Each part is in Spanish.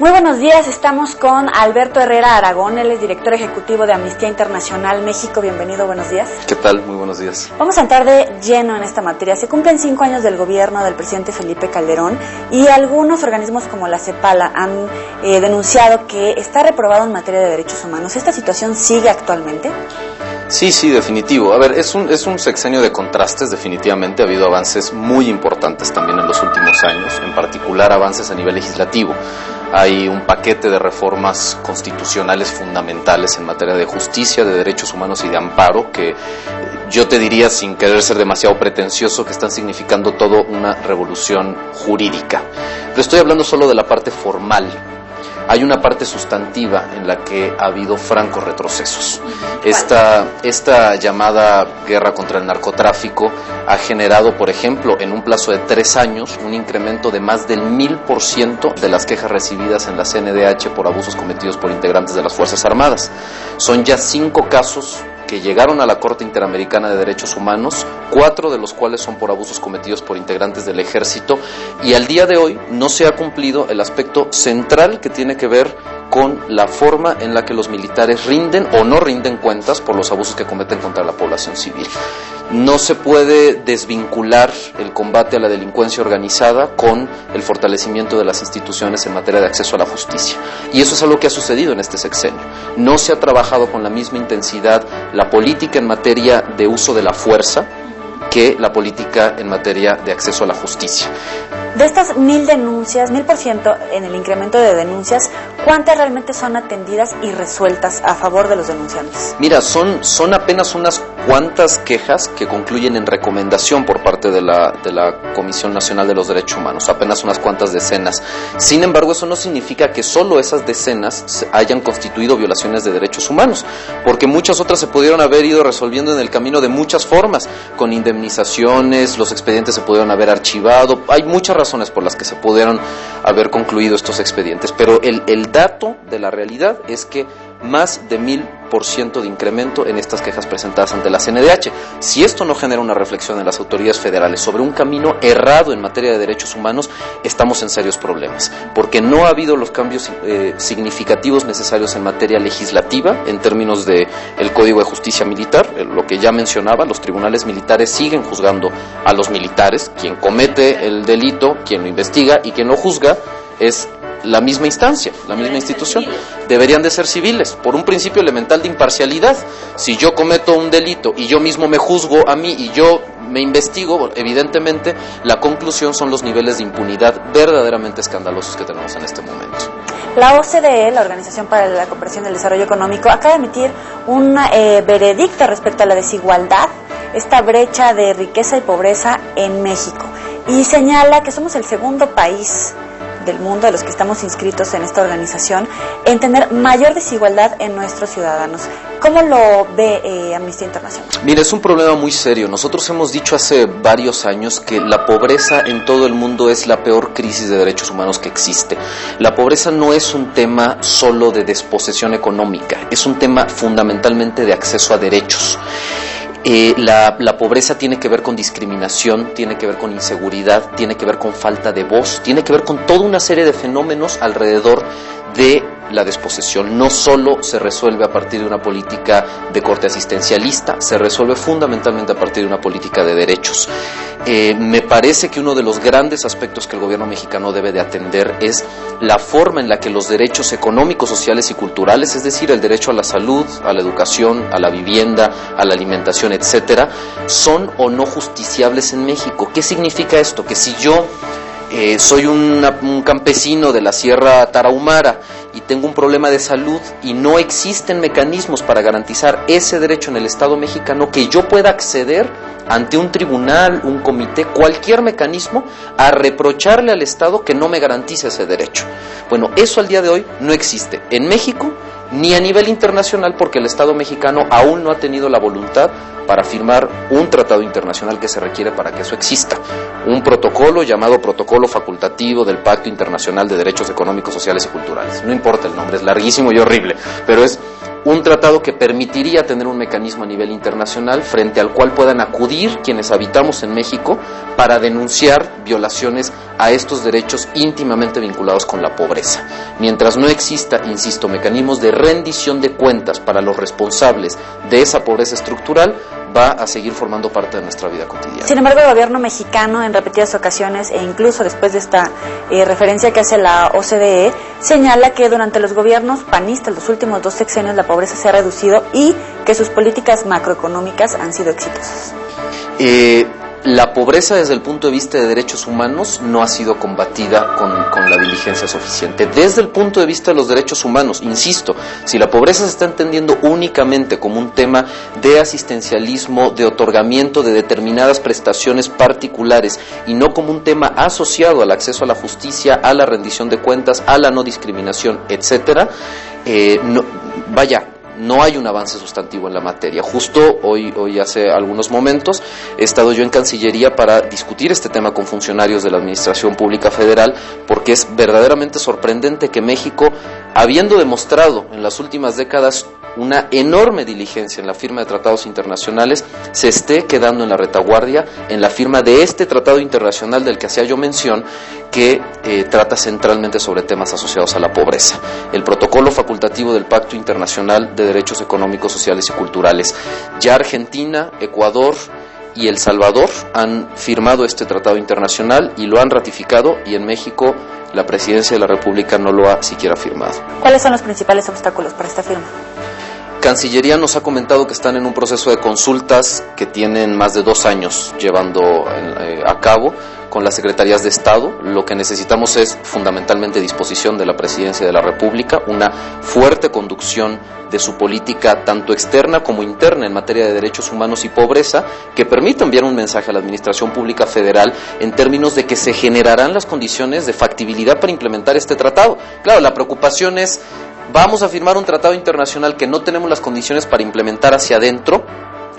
Muy buenos días, estamos con Alberto Herrera Aragón, él es director ejecutivo de Amnistía Internacional México. Bienvenido, buenos días. ¿Qué tal? Muy buenos días. Vamos a entrar de lleno en esta materia. Se cumplen 5 años del gobierno del presidente Felipe Calderón y algunos organismos como la CEPALA han denunciado que está reprobado en materia de derechos humanos. ¿Esta situación sigue actualmente? Sí, definitivo. A ver, es un sexenio de contrastes, definitivamente. Ha habido avances muy importantes también en los últimos años, en particular avances a nivel legislativo. Hay un paquete de reformas constitucionales fundamentales en materia de justicia, de derechos humanos y de amparo, que yo te diría, sin querer ser demasiado pretencioso, que están significando todo una revolución jurídica. Pero estoy hablando solo de la parte formal. Hay una parte sustantiva en la que ha habido francos retrocesos. Esta llamada guerra contra el narcotráfico ha generado, por ejemplo, en un plazo de 3 años, un incremento de más del 1000% de las quejas recibidas en la CNDH por abusos cometidos por integrantes de las Fuerzas Armadas. Son ya 5 casos que llegaron a la Corte Interamericana de Derechos Humanos, 4 de los cuales son por abusos cometidos por integrantes del Ejército, y al día de hoy no se ha cumplido el aspecto central que tiene que ver con la forma en la que los militares rinden o no rinden cuentas por los abusos que cometen contra la población civil. No se puede desvincular el combate a la delincuencia organizada con el fortalecimiento de las instituciones en materia de acceso a la justicia. Y eso es algo que ha sucedido en este sexenio. No se ha trabajado con la misma intensidad la política en materia de uso de la fuerza que la política en materia de acceso a la justicia. De estas 1000 denuncias, 1000% en el incremento de denuncias, ¿cuántas realmente son atendidas y resueltas a favor de los denunciantes? Mira, son apenas unas cuantas quejas que concluyen en recomendación por parte de la Comisión Nacional de los Derechos Humanos, apenas unas cuantas decenas. Sin embargo, eso no significa que solo esas decenas hayan constituido violaciones de derechos humanos, porque muchas otras se pudieron haber ido resolviendo en el camino de muchas formas, con indemnizaciones, los expedientes se pudieron haber archivado, hay muchas razones por las que se pudieron haber concluido estos expedientes, pero el dato de la realidad es que más de 1000% de incremento en estas quejas presentadas ante la CNDH. Si esto no genera una reflexión en las autoridades federales sobre un camino errado en materia de derechos humanos, estamos en serios problemas, porque no ha habido los cambios significativos necesarios en materia legislativa, en términos de el Código de Justicia Militar, lo que ya mencionaba, los tribunales militares siguen juzgando a los militares, quien comete el delito, quien lo investiga y quien lo juzga es la misma instancia, la misma institución. Deberían de ser civiles, por un principio elemental de imparcialidad. Si yo cometo un delito y yo mismo me juzgo a mí y yo me investigo, evidentemente la conclusión son los niveles de impunidad verdaderamente escandalosos que tenemos en este momento. La OCDE, la Organización para la Cooperación y el Desarrollo Económico, acaba de emitir un veredicto respecto a la desigualdad, esta brecha de riqueza y pobreza en México, y señala que somos el segundo país del mundo, de los que estamos inscritos en esta organización, en tener mayor desigualdad en nuestros ciudadanos. ¿Cómo lo ve Amnistía Internacional? Mira, es un problema muy serio. Nosotros hemos dicho hace varios años que la pobreza en todo el mundo es la peor crisis de derechos humanos que existe. La pobreza no es un tema solo de desposesión económica, es un tema fundamentalmente de acceso a derechos. La pobreza tiene que ver con discriminación, tiene que ver con inseguridad, tiene que ver con falta de voz, tiene que ver con toda una serie de fenómenos alrededor de la desposesión. No solo se resuelve a partir de una política de corte asistencialista, se resuelve fundamentalmente a partir de una política de derechos. Me parece que uno de los grandes aspectos que el gobierno mexicano debe de atender es la forma en la que los derechos económicos, sociales y culturales, es decir, el derecho a la salud, a la educación, a la vivienda, a la alimentación, etcétera, son o no justiciables en México. ¿Qué significa esto? Que si yo soy un campesino de la Sierra Tarahumara y tengo un problema de salud y no existen mecanismos para garantizar ese derecho en el Estado mexicano, que yo pueda acceder ante un tribunal, un comité, cualquier mecanismo, a reprocharle al Estado que no me garantice ese derecho. Bueno, eso al día de hoy no existe en México ni a nivel internacional, porque el Estado mexicano aún no ha tenido la voluntad para firmar un tratado internacional que se requiere para que eso exista. Un protocolo llamado Protocolo Facultativo del Pacto Internacional de Derechos Económicos, Sociales y Culturales. No importa el nombre, es larguísimo y horrible, pero es un tratado que permitiría tener un mecanismo a nivel internacional frente al cual puedan acudir quienes habitamos en México para denunciar violaciones a estos derechos íntimamente vinculados con la pobreza. Mientras no exista, insisto, mecanismos de rendición de cuentas para los responsables de esa pobreza estructural, va a seguir formando parte de nuestra vida cotidiana. Sin embargo, el gobierno mexicano en repetidas ocasiones, e incluso después de esta referencia que hace la OCDE, señala que durante los gobiernos panistas, los últimos 2 sexenios, la pobreza se ha reducido y que sus políticas macroeconómicas han sido exitosas. La pobreza desde el punto de vista de derechos humanos no ha sido combatida con la diligencia suficiente. Desde el punto de vista de los derechos humanos, insisto, si la pobreza se está entendiendo únicamente como un tema de asistencialismo, de otorgamiento de determinadas prestaciones particulares y no como un tema asociado al acceso a la justicia, a la rendición de cuentas, a la no discriminación, etcétera, no hay un avance sustantivo en la materia. Justo hoy hace algunos momentos he estado yo en Cancillería para discutir este tema con funcionarios de la Administración Pública Federal, porque es verdaderamente sorprendente que México, habiendo demostrado en las últimas décadas una enorme diligencia en la firma de tratados internacionales, se esté quedando en la retaguardia en la firma de este tratado internacional del que hacía yo mención, que trata centralmente sobre temas asociados a la pobreza. El protocolo facultativo del Pacto Internacional de Derechos Económicos, Sociales y Culturales. Ya Argentina, Ecuador y El Salvador han firmado este tratado internacional y lo han ratificado, y en México la Presidencia de la República no lo ha siquiera firmado. ¿Cuáles son los principales obstáculos para esta firma? Cancillería nos ha comentado que están en un proceso de consultas que tienen más de 2 años llevando a cabo con las secretarías de Estado. Lo que necesitamos es fundamentalmente disposición de la Presidencia de la República, una fuerte conducción de su política tanto externa como interna en materia de derechos humanos y pobreza, que permita enviar un mensaje a la Administración Pública Federal en términos de que se generarán las condiciones de factibilidad para implementar este tratado. Claro, la preocupación es: vamos a firmar un tratado internacional que no tenemos las condiciones para implementar hacia adentro.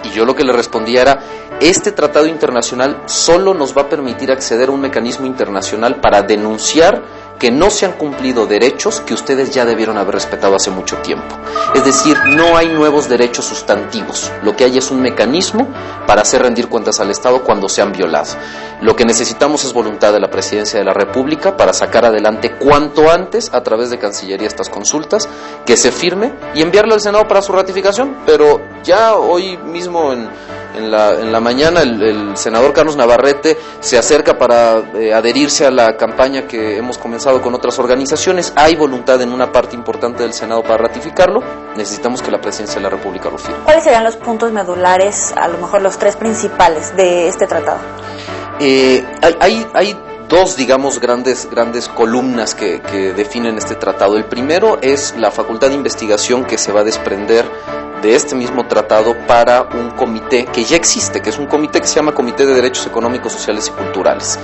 Y yo lo que le respondía era: este tratado internacional solo nos va a permitir acceder a un mecanismo internacional para denunciar que no se han cumplido derechos que ustedes ya debieron haber respetado hace mucho tiempo. Es decir, no hay nuevos derechos sustantivos. Lo que hay es un mecanismo para hacer rendir cuentas al Estado cuando se han violado. Lo que necesitamos es voluntad de la Presidencia de la República para sacar adelante cuanto antes, a través de Cancillería, estas consultas, que se firme y enviarlo al Senado para su ratificación. Pero ya hoy mismo en la mañana el senador Carlos Navarrete se acerca para adherirse a la campaña que hemos comenzado con otras organizaciones. Hay voluntad en una parte importante del Senado para ratificarlo. Necesitamos que la Presidencia de la República lo firme. ¿Cuáles serían los puntos medulares, a lo mejor los 3 principales de este tratado? Hay 2, digamos, grandes columnas que definen este tratado. El primero es la facultad de investigación que se va a desprender de este mismo tratado para un comité que ya existe, que es un comité que se llama Comité de Derechos Económicos, Sociales y Culturales.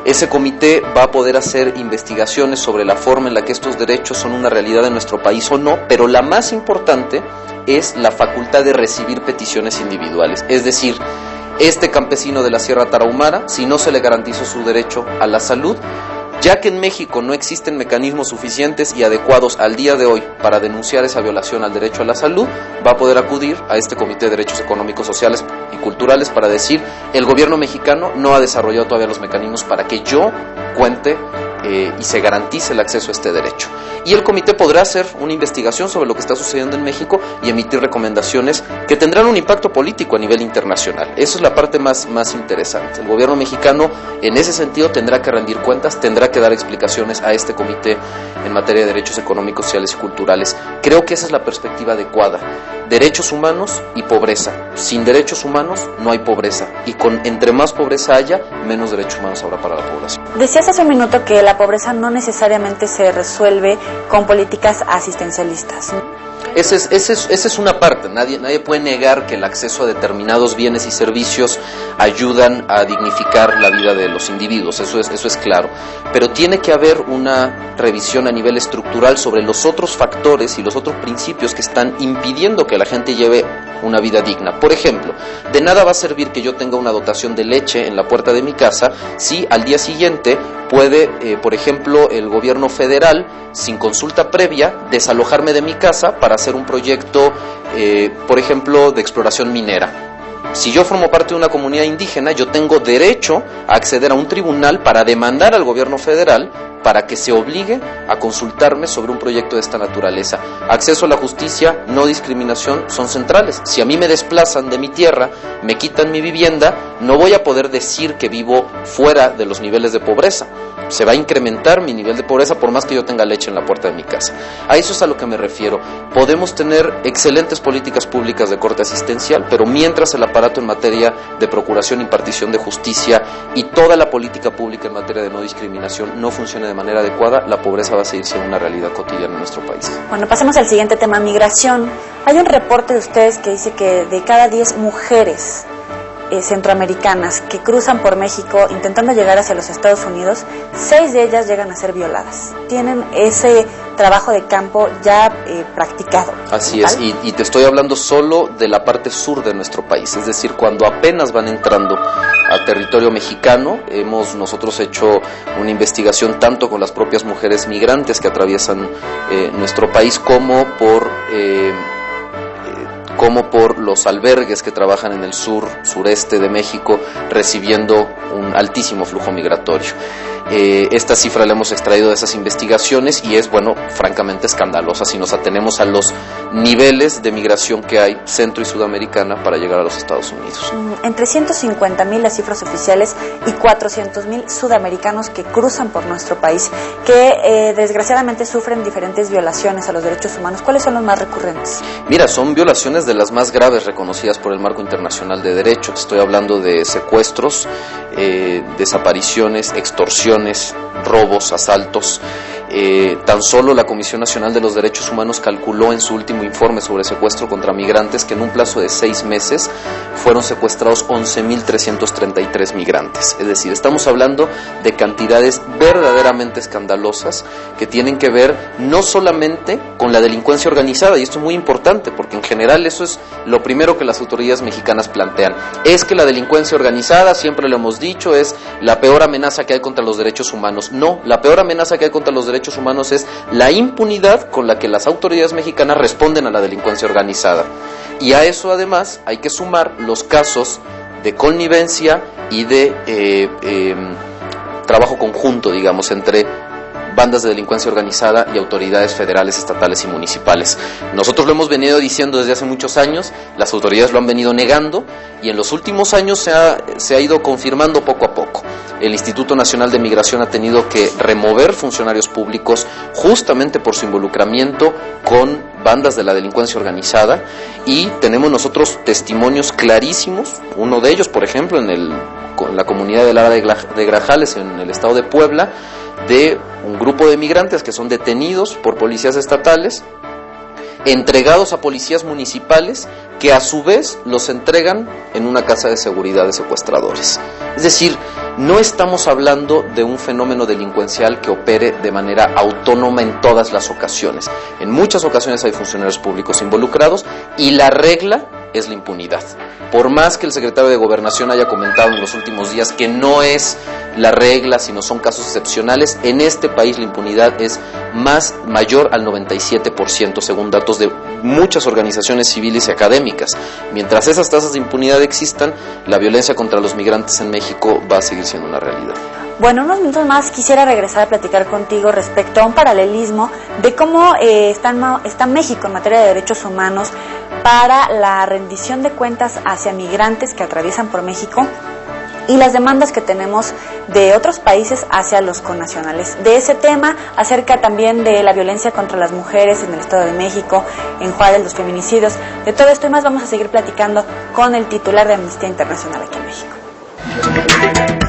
Ese comité va a poder hacer investigaciones sobre la forma en la que estos derechos son una realidad en nuestro país o no, pero la más importante es la facultad de recibir peticiones individuales. Es decir, este campesino de la Sierra Tarahumara, si no se le garantizó su derecho a la salud, ya que en México no existen mecanismos suficientes y adecuados al día de hoy para denunciar esa violación al derecho a la salud, va a poder acudir a este Comité de Derechos Económicos, Sociales y Culturales para decir: el gobierno mexicano no ha desarrollado todavía los mecanismos para que yo cuente y se garantice el acceso a este derecho. Y el comité podrá hacer una investigación sobre lo que está sucediendo en México y emitir recomendaciones que tendrán un impacto político a nivel internacional. Eso es la parte más interesante. El gobierno mexicano en ese sentido tendrá que rendir cuentas, tendrá que dar explicaciones a este comité en materia de derechos económicos, sociales y culturales. Creo que esa es la perspectiva adecuada. Derechos humanos y pobreza. Sin derechos humanos no hay pobreza, y entre más pobreza haya, menos derechos humanos habrá para la población. Decías hace un minuto que la pobreza no necesariamente se resuelve con políticas asistencialistas. Esa es una parte. Nadie puede negar que el acceso a determinados bienes y servicios ayudan a dignificar la vida de los individuos, eso es claro, pero tiene que haber una revisión a nivel estructural sobre los otros factores y los otros principios que están impidiendo que la gente lleve una vida digna. Por ejemplo, de nada va a servir que yo tenga una dotación de leche en la puerta de mi casa si al día siguiente puede, por ejemplo, el gobierno federal, sin consulta previa, desalojarme de mi casa para hacer un proyecto, por ejemplo, de exploración minera. Si yo formo parte de una comunidad indígena, yo tengo derecho a acceder a un tribunal para demandar al gobierno federal para que se obligue a consultarme sobre un proyecto de esta naturaleza. Acceso a la justicia, no discriminación, son centrales. Si a mí me desplazan de mi tierra, me quitan mi vivienda, no voy a poder decir que vivo fuera de los niveles de pobreza. Se va a incrementar mi nivel de pobreza por más que yo tenga leche en la puerta de mi casa. A eso es a lo que me refiero. Podemos tener excelentes políticas públicas de corte asistencial, pero mientras el aparato en materia de procuración y impartición de justicia y toda la política pública en materia de no discriminación no funcione de manera adecuada, la pobreza va a seguir siendo una realidad cotidiana en nuestro país. Bueno, pasemos al siguiente tema, migración. Hay un reporte de ustedes que dice que de cada 10 mujeres centroamericanas que cruzan por México intentando llegar hacia los Estados Unidos, 6 de ellas llegan a ser violadas. Tienen ese trabajo de campo ya practicado. Así es, y te estoy hablando solo de la parte sur de nuestro país, es decir, cuando apenas van entrando a territorio mexicano. Hemos nosotros hecho una investigación tanto con las propias mujeres migrantes que atraviesan nuestro país como por los albergues que trabajan en el sureste de México, recibiendo un altísimo flujo migratorio. Esta cifra la hemos extraído de esas investigaciones y es, bueno, francamente escandalosa si nos atenemos a los niveles de migración que hay centro y sudamericana para llegar a los Estados Unidos. Entre 150,000 las cifras oficiales y 400,000 sudamericanos que cruzan por nuestro país, que desgraciadamente sufren diferentes violaciones a los derechos humanos. ¿Cuáles son los más recurrentes? Mira, son violaciones de las más graves reconocidas por el marco internacional de derecho. Te estoy hablando de secuestros, desapariciones, extorsiones, robos, asaltos. Tan solo la Comisión Nacional de los Derechos Humanos calculó en su último informe sobre secuestro contra migrantes que en un plazo de 6 meses fueron secuestrados 11,333 migrantes. Es decir, estamos hablando de cantidades verdaderamente escandalosas que tienen que ver no solamente con la delincuencia organizada, y esto es muy importante porque en general eso es lo primero que las autoridades mexicanas plantean. Es que la delincuencia organizada, siempre lo hemos dicho, es la peor amenaza que hay contra los derechos humanos. No, la peor amenaza que hay contra los derechos humanos es la impunidad con la que las autoridades mexicanas responden a la delincuencia organizada. Y a eso además hay que sumar los casos de connivencia y de trabajo conjunto, digamos, entre bandas de delincuencia organizada y autoridades federales, estatales y municipales. Nosotros lo hemos venido diciendo desde hace muchos años, las autoridades lo han venido negando y en los últimos años se ha ido confirmando poco a poco. El Instituto Nacional de Migración ha tenido que remover funcionarios públicos justamente por su involucramiento con bandas de la delincuencia organizada, y tenemos nosotros testimonios clarísimos, uno de ellos, por ejemplo, en la comunidad de Lara de Grajales, en el estado de Puebla, de un grupo de migrantes que son detenidos por policías estatales, entregados a policías municipales, que a su vez los entregan en una casa de seguridad de secuestradores. Es decir, no estamos hablando de un fenómeno delincuencial que opere de manera autónoma en todas las ocasiones. En muchas ocasiones hay funcionarios públicos involucrados y la regla es la impunidad. Por más que el secretario de Gobernación haya comentado en los últimos días que no es la regla, sino son casos excepcionales, en este país la impunidad es mayor al 97%, según datos de muchas organizaciones civiles y académicas. Mientras esas tasas de impunidad existan, la violencia contra los migrantes en México va a seguir siendo una realidad. Bueno, unos minutos más quisiera regresar a platicar contigo respecto a un paralelismo de cómo está México en materia de derechos humanos para la rendición de cuentas hacia migrantes que atraviesan por México y las demandas que tenemos de otros países hacia los connacionales. De ese tema, acerca también de la violencia contra las mujeres en el Estado de México, en Juárez, los feminicidios. De todo esto y más vamos a seguir platicando con el titular de Amnistía Internacional aquí en México.